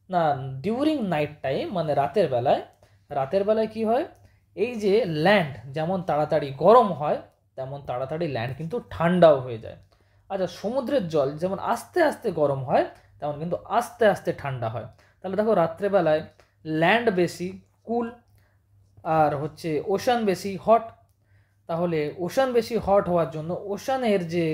না, ডিউরিং নাইট টাইম মানে রাতের বেলায় কি হয়, এই যে ল্যান্ড যেমন তাড়াতাড়ি গরম হয় তেমন তাড়াতাড়ি ল্যান্ড কিন্তু ঠান্ডাও হয়ে যায়। আচ্ছা, সমুদ্রের জল যেমন আস্তে আস্তে গরম হয় তেমন কিন্তু আস্তে আস্তে ঠান্ডা হয়। তাহলে দেখো রাত্রেবেলায় ল্যান্ড বেশি কুল আর হচ্ছে ওশান বেশি হট। তাহলে ওশান বেশি হট হওয়ার জন্য ওশানের যে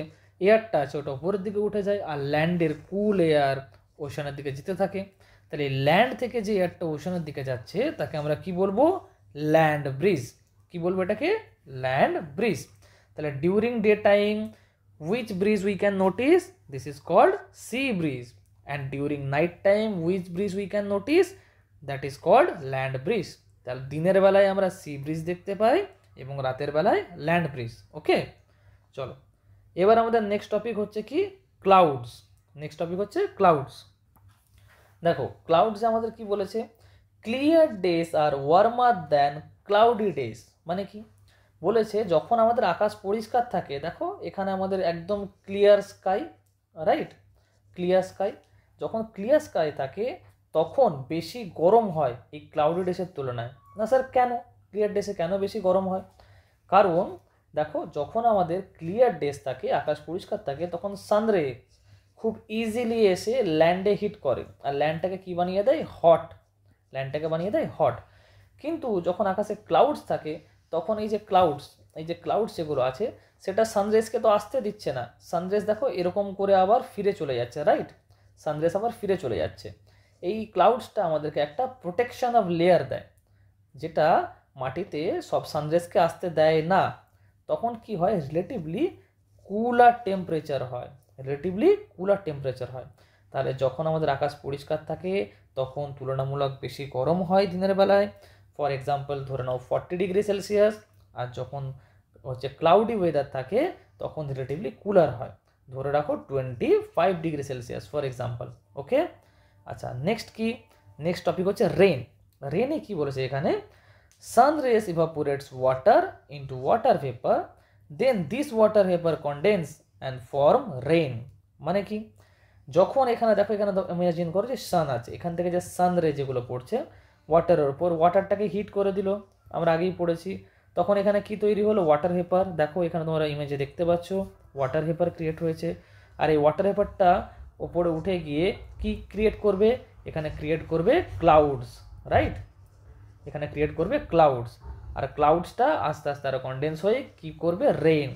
এয়ারটা আছে ওটা উপরের দিকে উঠে যায়, আর ল্যান্ডের কুল এয়ার ওশানের দিকে যেতে থাকে। তাহলে ল্যান্ড থেকে যে এয়ারটা ওশানের দিকে যাচ্ছে তাকে আমরা কি বলবো? Land breeze. কি বলবো এটাকে? Land breeze. তাহলে during day time which breeze we can notice? This is called sea breeze. And during night time which breeze we can notice? That is called land breeze. তাহলে দিনের বেলায় আমরা C bridge দেখতে পাই এবং রাতের বেলায় land bridge. ওকে, চলো এবার আমাদের নেক্সট টপিক হচ্ছে কি? ক্লাউডস। নেক্সট টপিক হচ্ছে ক্লাউডস। দেখো ক্লাউডস আমাদের কি বলেছে? ক্লিয়ার ডেজ আর ওয়ার্মার দ্যান ক্লাউডি ডেজ। মানে কি বলেছে? যখন আমাদের আকাশ পরিষ্কার থাকে, দেখো এখানে আমাদের একদম clear sky, right? Clear sky, যখন ক্লিয়ার স্কাই থাকে তখন বেশি গরম হয় এই ক্লাউডি ডেসের তুলনায়। না স্যার কেন ক্লিয়ার ডেসে কেন বেশি গরম হয়? কারণ দেখো যখন আমাদের ক্লিয়ার ডেস থাকে, আকাশ পরিষ্কার থাকে, তখন সানরে খুব ইজিলি এসে ল্যান্ডে হিট করে আর ল্যান্ডটাকে কি বানিয়ে দেয়? হট। ল্যান্ডটাকে বানিয়ে দেয় হট। কিন্তু যখন আকাশে ক্লাউডস থাকে তখন এই যে ক্লাউডস যেগুলো আছে সেটা সানরাইজকে তো আসতে দিচ্ছে না। সানরাইজ দেখো এরকম করে আবার ফিরে চলে যাচ্ছে, রাইট? সানরাইজ আবার ফিরে চলে যাচ্ছে। এই ক্লাউডসটা আমাদেরকে একটা প্রোটেকশন অফ লেয়ার দেয়, যেটা মাটিতে সব সানরাইজকে আসতে দেয় না। তখন কি হয়? রিলেটিভলি কুলার টেম্পারেচার হয়, তাহলে যখন আমাদের আকাশ পরিষ্কার থাকে তখন তুলনামূলক বেশি গরম হয় দিনের বেলায়। ফর এক্সাম্পল ধরে নাও 40°C, আর যখন হচ্ছে ক্লাউডি ওয়েদার থাকে তখন রিলেটিভলি কুলার হয়, ধরে রাখো 25°C ফর এক্সাম্পল। ওকে, আচ্ছা নেক্সট কি? নেক্সট টপিক হচ্ছে রেন। রেনে কি বলেছে এখানে? Sun rays evaporates water into water vapour, then this water vapour condense and form rain. মানে কি? যখন এখানে দেখো, এখানে ইমাজিন করো যে সান আছে, এখান থেকে যে সান রে যেগুলো পড়ছে ওয়াটারের উপর, ওয়াটারটাকে হিট করে দিল, আমরা আগেই পড়েছি। তখন এখানে কি তৈরি হলো? Water vapour. দেখো এখানে তোমরা ইমেজে দেখতে পাচ্ছ ওয়াটার ভেপার ক্রিয়েট হয়েছে। আর এই ওয়াটার ভেপারটা ওপরে উঠে গিয়ে কি ক্রিয়েট করবে? এখানে ক্রিয়েট করবে ক্লাউডস, রাইট? এখানে ক্রিয়েট করবে ক্লাউডস, আর ক্লাউডসটা আস্তে আস্তে আরো কন্ডেন্স হয়ে কি করবে? Rain,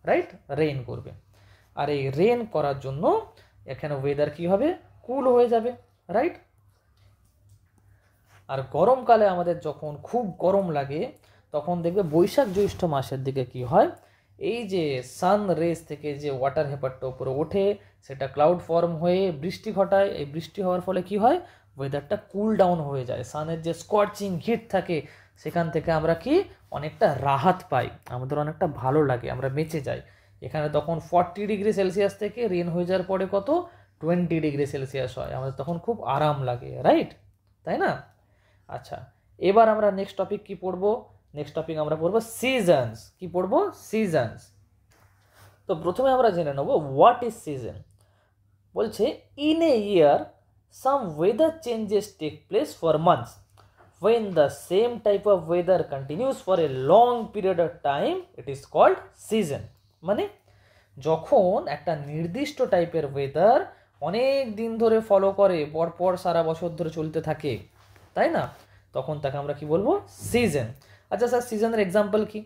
right? রেন করবে। আর এই রেন করার জন্য এখানে ওয়েদার কি হবে? কুল হয়ে যাবে, রাইট? আর গরমকালে আমাদের যখন খুব গরম লাগে তখন দেখবে বৈশাখ জ্যৈষ্ঠ মাসের দিকে কি হয়? এই যে সান রেস থেকে যে ওয়াটার ভেপারটা উপরে ওঠে সেটা ক্লাউড ফর্ম হয়ে বৃষ্টি ঘটায়। এই বৃষ্টি হওয়ার ফলে কি হয়? ওয়েদারটা কুল ডাউন হয়ে যায়। সানের যে স্কর্চিং হিট থাকে সেখান থেকে আমরা কি অনেকটা রাহাত পাই, আমাদের অনেকটা ভালো লাগে, আমরা বেঁচে যাই। এখানে তখন 40°C থেকে রেন হয়ে যাওয়ার পরে কত? 20°C হয়, আমাদের তখন খুব আরাম লাগে, রাইট? তাই না? আচ্ছা, এবার আমরা নেক্সট টপিক কি পড়বো? নেক্সট টপিক আমরা পড়বো সিজনস। কি পড়বো? সিজনস। তো প্রথমে আমরা জেনে নেব হোয়াট ইজ সিজন। বলছে in a year some weather changes take place for months, when the same type of weather continues for a long period of time it is called season. মানে যখন একটা নির্দিষ্ট টাইপের ওয়েদার অনেক দিন ধরে follow করে, পরপর সারা বছর ধরে চলতে থাকে, তাই না? তখন তাকে আমরা কি বলবো? সিজন। আচ্ছা স্যার সিজনের এক্সাম্পল কি?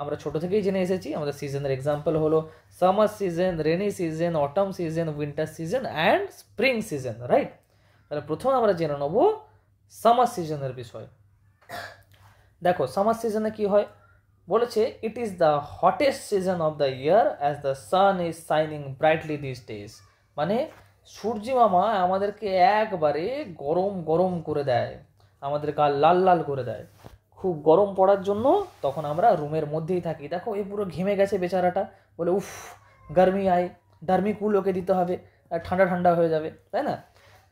আমরা ছোটো থেকেই জেনে এসেছি। আমাদের সিজনের এক্সাম্পল হলো summer season, rainy season, autumn season, winter season and spring season, right? তাহলে প্রথমে আমরা জেনে নেব সামার সিজনের বিষয়। দেখো সামার সিজনে কি হয় বলেছে, it is the hottest season of the year as the sun is shining brightly this days. মানে সূর্য মামা আমাদেরকে একবারে গরম গরম করে দেয়, আমাদের গাল লাল লাল করে দেয়। খুব গরম পড়ার জন্য তখন আমরা রুমের মধ্যেই থাকি। দেখো এই পুরো ঘেমে গেছে বেচারাটা, বলে উফ গরমি আয়, ডার্মি কুল ওকে দিতে হবে, আর ঠান্ডা ঠান্ডা হয়ে যাবে, তাই না?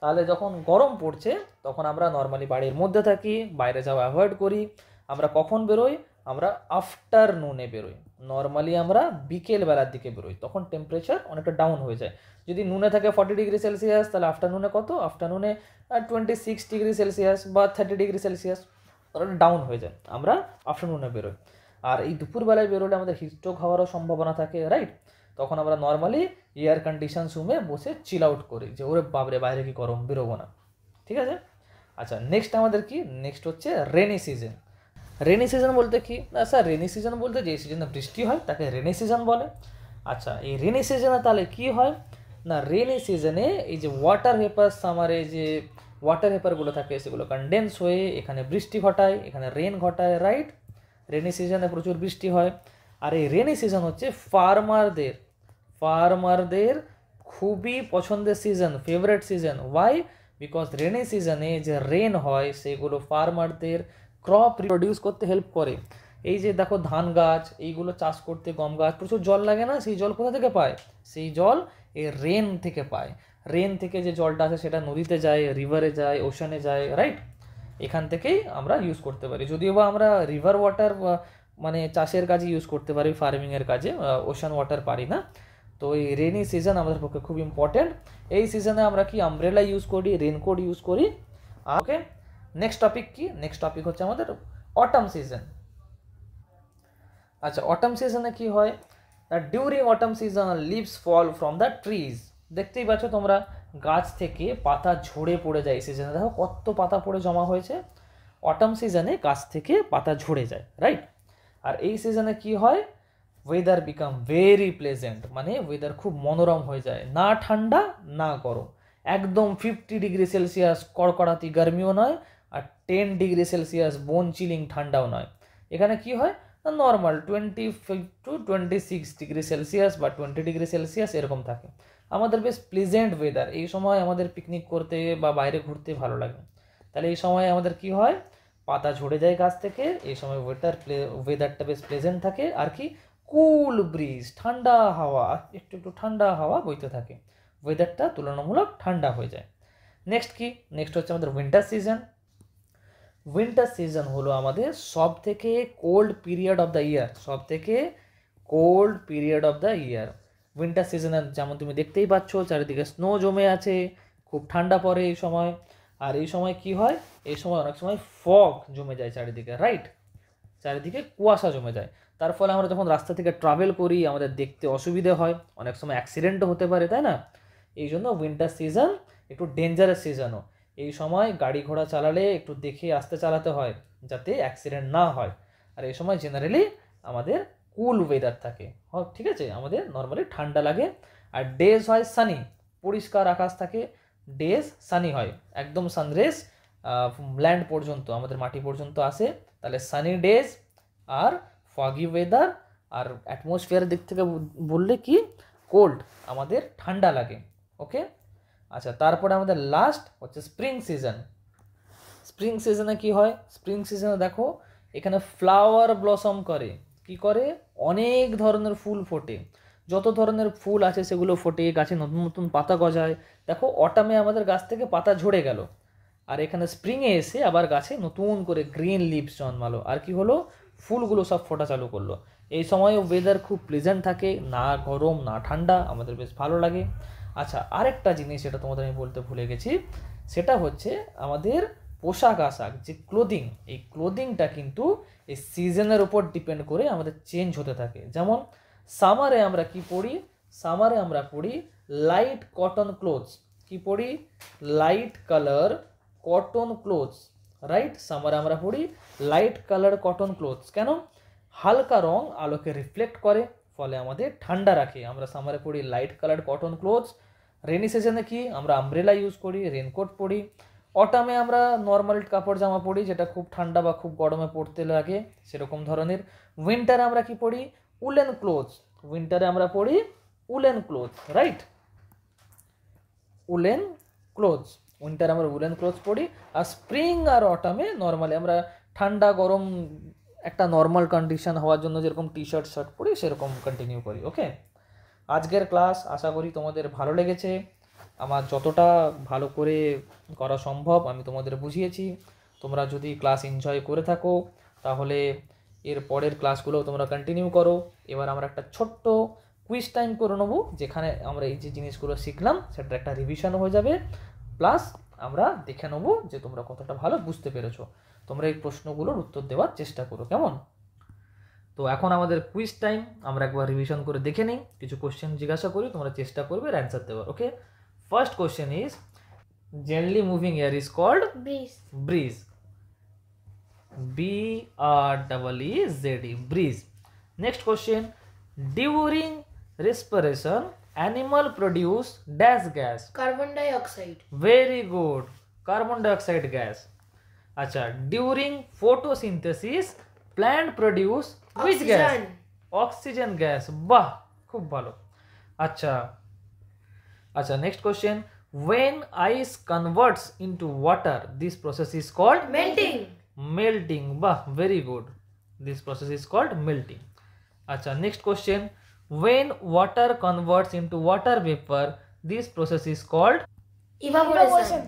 তাহলে যখন গরম পড়ছে তখন আমরা নর্মালি বাড়ির মধ্যে থাকি, বাইরে যাওয়া অ্যাভয়েড করি। আমরা কখন বেরোই? আমরা আফটারনুনে বেরোই। নর্মালি আমরা বিকেল বেলার দিকে বেরোই, তখন টেম্পারেচার অনেকটা ডাউন হয়ে যায়। যদি নুনে থাকে 40 ডিগ্রি সেলসিয়াস, তাহলে আফটারনুনে কত? আফটারনুনে 26 ডিগ্রি সেলসিয়াস বা 30 ডিগ্রি সেলসিয়াস, তাহলে ডাউন হয়ে যায়। আমরা আফটারনুনে বেরোই। আর এই দুপুরবেলায় বেরোলে আমাদের হিটস্ট্রোক হওয়ারও সম্ভাবনা থাকে, রাইট? তখন আমরা নর্মালি এয়ার কন্ডিশন রুমে বসে চিল আউট করি, যে ওরে বাবরে বাইরে কি গরম, বেরোবো না, ঠিক আছে? আচ্ছা, নেক্সট আমাদের কি? নেক্সট হচ্ছে রেনি সিজন। রেনি সিজন বলতে কি না স্যার? রেনি সিজন বলতে যে সিজনে বৃষ্টি হয় তাকে রেনি সিজন বলে। আচ্ছা, এই রেনি সিজনে তাহলে কি হয় না, রেনি সিজনে এই যে ওয়াটার ভেপার, সামারে যে ওয়াটার ভেপারগুলো থাকে সেগুলো কনডেন্স হয়ে এখানে বৃষ্টি ঘটায়, এখানে রেন ঘটায়, রাইট? রেনি সিজনে প্রচুর বৃষ্টি হয়। আর এই রেনি সিজন হচ্ছে ফার্মারদের খুবই পছন্দের season, favourite season. Why? Because rainy সিজনে যে রেন হয় সেগুলো ফার্মারদের ক্রপ রিপ্রোডিউস করতে হেল্প করে। এই যে দেখো ধান গাছ এইগুলো চাষ করতে, গম গাছ, প্রচুর জল লাগে না? সেই জল কোথা থেকে পায়? সেই জল এই রেন থেকে পায়। রেন থেকে যে জলটা আছে সেটা নদীতে যায়, রিভারে যায়, ওশানে যায়, রাইট? এখান থেকেই আমরা ইউজ করতে পারি। যদিও বা আমরা রিভার ওয়াটার মানে চাষের কাজে ইউজ করতে পারি, ফার্মিংয়ের কাজে, ওশান ওয়াটার পারি না। তো এই রেনি সিজন আমাদের পক্ষে খুব ইম্পর্টেন্ট। এই সিজনে আমরা কি আমব্রেলা ইউজ করি, রেনকোট ইউজ করি। ওকে, নেক্সট টপিক কি? নেক্সট টপিক হচ্ছে আমাদের অটাম সিজন। আচ্ছা, অটাম সিজনে কি হয়? During autumn season leaves fall from the trees. দেখতেই পাচ্ছ তোমরা, গাছ থেকে পাতা ঝরে পড়ে যায় এই সিজনে। দেখো কত পাতা পড়ে জমা হয়েছে। অটাম সিজনে গাছ থেকে পাতা ঝরে যায়, রাইট? আর এই সিজনে কি হয়? ওয়েদার বিকাম ভেরি প্লেজেন্ট, মানে ওয়েদার খুব মনোরম হয়ে যায়, না ঠান্ডা না গরম, একদম 50 ডিগ্রি সেলসিয়াস কড়কড়াতি গরমিও নয়, আর 10 ডিগ্রি সেলসিয়াস বোন চিলিং ঠান্ডাও নয়। এখানে কি হয়? নর্মাল 25 to 26 ডিগ্রি সেলসিয়াস বা 20 ডিগ্রি সেলসিয়াস এরকম থাকে। আমাদের বেশ প্লেজেন্ট ওয়েদার। এই সময় আমাদের পিকনিক করতে বা বাইরে ঘুরতে ভালো লাগে। তাহলে এই সময় আমাদের কি হয়? পাতা ঝরে যায় গাছ থেকে, এই সময় ওয়েদারটা বেশ প্লেজেন্ট থাকে। আর কি? কুল ব্রিজ, ঠান্ডা হাওয়া, একটু একটু ঠান্ডা হাওয়া বইতে থাকে, ওয়েদারটা তুলনামূলক ঠান্ডা হয়ে যায়। নেক্সট কি? নেক্সট হচ্ছে আমাদের উইন্টার সিজন। উইন্টার সিজন হলো আমাদের সব থেকে cold period of the year, সব থেকে cold period of the year. Winter সিজনে যেমন তুমি দেখতেই পাচ্ছ চারিদিকে স্নো জমে আছে, খুব ঠান্ডা পড়ে এই সময়। আর এই সময় কি হয়? এই সময় অনেক সময় ফগ জমে যায় চারিদিকে, রাইট? চারিদিকে কুয়াশা জমে যায়। তার ফলে আমরা যখন রাস্তা থেকে ট্রাভেল করি আমাদের দেখতে অসুবিধে হয়, অনেক সময় অ্যাক্সিডেন্টও হতে পারে, তাই না? এই জন্য উইন্টার সিজন একটু ডেঞ্জারাস সিজনও। এই সময় গাড়ি ঘোড়া চালালে একটু দেখে আস্তে চালাতে হয় যাতে অ্যাক্সিডেন্ট না হয়। আর এই সময় জেনারেলি আমাদের কুল ওয়েদার থাকে, ঠিক আছে? আমাদের নর্মালি ঠান্ডা লাগে। আর ডেজ হয় সানি, পরিষ্কার আকাশ থাকে, ডেজ সানি হয়, একদম সানরেজ ল্যান্ড পর্যন্ত, আমাদের মাটি পর্যন্ত আসে। তাহলে সানি ডেজ আর ফগি ওয়েদার। আর অ্যাটমসফিয়ারের দিক থেকে বললে কি? কোল্ড, আমাদের ঠান্ডা লাগে। ওকে, আচ্ছা, তারপরে আমাদের লাস্ট হচ্ছে স্প্রিং সিজন। স্প্রিং সিজনে কি হয়? স্প্রিং সিজনে দেখো এখানে ফ্লাওয়ার ব্লসম করে। কি করে? অনেক ধরনের ফুল ফোটে, যত ধরনের ফুল আছে সেগুলো ফোটে, গাছে নতুন নতুন পাতা গজায়। দেখো অটামে আমাদের গাছ থেকে পাতা ঝরে গেল, আর এখানে স্প্রিংয়ে এসে আবার গাছে নতুন করে গ্রিন লিভস জন্মালো। আর কি হলো? ফুলগুলো সব ফোটা চালু করলো। এই সময় ওয়েদার খুব প্লেজেন্ট থাকে, না গরম না ঠান্ডা, আমাদের বেশ ভালো লাগে। আচ্ছা, আরেকটা জিনিস যেটা তোমাদের আমি বলতে ভুলে গেছি, সেটা হচ্ছে আমাদের পোশাক আশাক, যে ক্লোদিং, এই ক্লোদিংটা কিন্তু এই সিজনের উপর ডিপেন্ড করে আমাদের চেঞ্জ হতে থাকে। যেমন সামারে আমরা কি পরি? সামারে আমরা পরি লাইট কটন ক্লোথস। কি পরি? Light colour cotton clothes, right? সামারে আমরা পরি লাইট কালার কটন ক্লোথস। কেন? হালকা রং আলোকে রিফ্লেক্ট করে, ফলে আমাদের ঠান্ডা রাখে। আমরা সামারে পরি light colour cotton clothes, rainy সিজনে কি আমরা আমব্রেলা ইউজ করি, রেনকোট পরি। অটামে আমরা নর্মাল কাপড় জামা পরি যেটা খুব ঠান্ডা বা খুব গরমে পরতে লাগে সেরকম ধরনের। উইন্টারে আমরা কি পরি, উলেন ক্লোথস, উইন্টারে আমরা পরি woollen clothes, right, woollen clothes, উইন্টারে আমরা উলেন ক্লোথস পরি। আর স্প্রিং আর অটামে নর্মালি আমরা ঠান্ডা গরম একটা নর্মাল কন্ডিশন হওয়ার জন্য যেরকম টি শার্ট শার্ট পরি সেরকম কন্টিনিউ করি। ওকে, আজকের ক্লাস আশা করি তোমাদের ভালো লেগেছে। আমার যতটা ভালো করে করা সম্ভব আমি তোমাদের বুঝিয়েছি। তোমরা যদি ক্লাস এনজয় করে থাকো তাহলে এর পরের ক্লাসগুলো তোমরা কন্টিনিউ করো। এবার আমরা একটা ছোট্ট কুইজ টাইম করে নেবো, যেখানে আমরা এই যে জিনিসগুলো শিখলাম সেটার একটা রিভিশন হয়ে যাবে, প্লাস আমরা দেখে নেবো যে তোমরা কতটা ভালো বুঝতে পেরেছো। তোমরা এই প্রশ্নগুলোর উত্তর দেওয়ার চেষ্টা করো, কেমন? তো এখন আমাদের কুইজ টাইম, আমরা একবার রিভিশন করে দেখে নিই, কিছু কোশ্চেন জিজ্ঞাসা করি, তোমরা চেষ্টা করবে অ্যান্সার দেওয়ার। Okay, first question is gently moving air is called Breeze. Breeze, BREEZE, breeze. Next question, during respiration animal produce dash gas, Carbon dioxide. very good, carbon dioxide gas. আচ্ছা, during photosynthesis plant produce which gas, Oxygen. oxygen gas, বাহ খুব ভালো। আচ্ছা আচ্ছা, next question, when ice converts into water this process is called Melting. melting, বাহ very good, this process is called melting. আচ্ছা, next question, when water converts into water vapor this process is called Evaporation.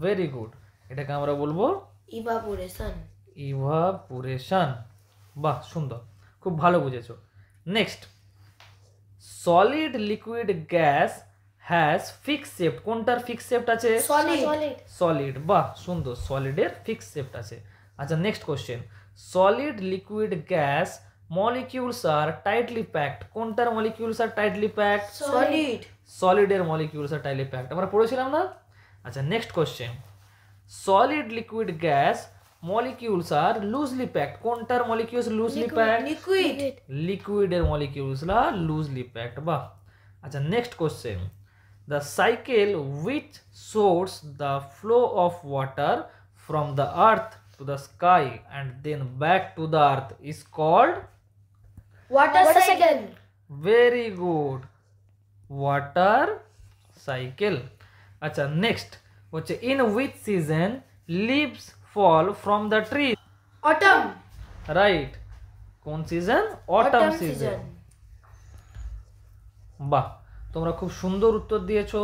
very good, এটাকে আমরা বলবো Evaporation. Evaporation, বাহ সুন্দর, খুব ভালো বুঝেছো। Next, solid liquid gas has fix shape, কোনটার ফিক্স শেপ আছে? Solid. সলিড, বাহ সুন্দর, সলিডের ফিক্স শেপ আছে। আচ্ছা, next question, solid liquid gas molecules are tightly packed, কোনটার molecules are tightly packed? Solid. সলিডের মলিকিউলস আর টাইটলি প্যাকড, আমরা পড়েছিলাম না? আচ্ছা, next question, solid liquid gas molecules are loosely packed, কোনটার মলিকিউলস লুজলি প্যাকড? Liquid. লিকুইডের মলিকিউলসরা loosely packed, বাহ। আচ্ছা, next question, the cycle which shows the flow of water from the earth to the sky and then back to the earth is called Water cycle. Very good, water cycle. আচ্ছা, next হচ্ছে, in which season leaves fall from the tree, Autumn. Right, কোন সিজন? Autumn season, বাহ তোমরা খুব সুন্দর উত্তর দিয়েছো।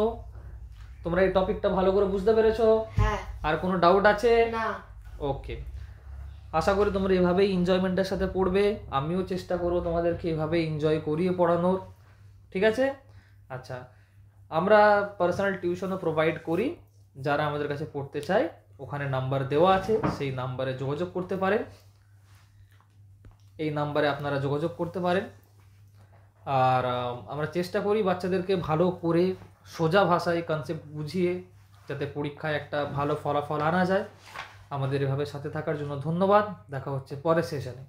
তোমরা এই টপিকটা ভালো করে বুঝতে পেরেছো? হ্যাঁ। আর কোনো ডাউট আছে? না। ওকে, আশা করি তোমরা এভাবেই এনজয়মেন্টের সাথে পড়বে। আমিও চেষ্টা করবো তোমাদেরকে এভাবে এনজয় করিয়ে পড়ানোর, ঠিক আছে? আচ্ছা, আমরা পার্সোনাল টিউশনও প্রোভাইড করি, যারা আমাদের কাছে পড়তে চায় ওখানে নাম্বার দেওয়া আছে, সেই নাম্বারে যোগাযোগ করতে পারেন, এই নাম্বারে আপনারা যোগাযোগ করতে পারেন। আর আমরা চেষ্টা করি বাচ্চাদেরকে ভালো করে সোজা ভাষায় কনসেপ্ট বুঝিয়ে যাতে পরীক্ষায় একটা ভালো ফলাফল আনা যায়। আমাদের এভাবে সাথে থাকার জন্য ধন্যবাদ, দেখা হচ্ছে পরের সেশনে।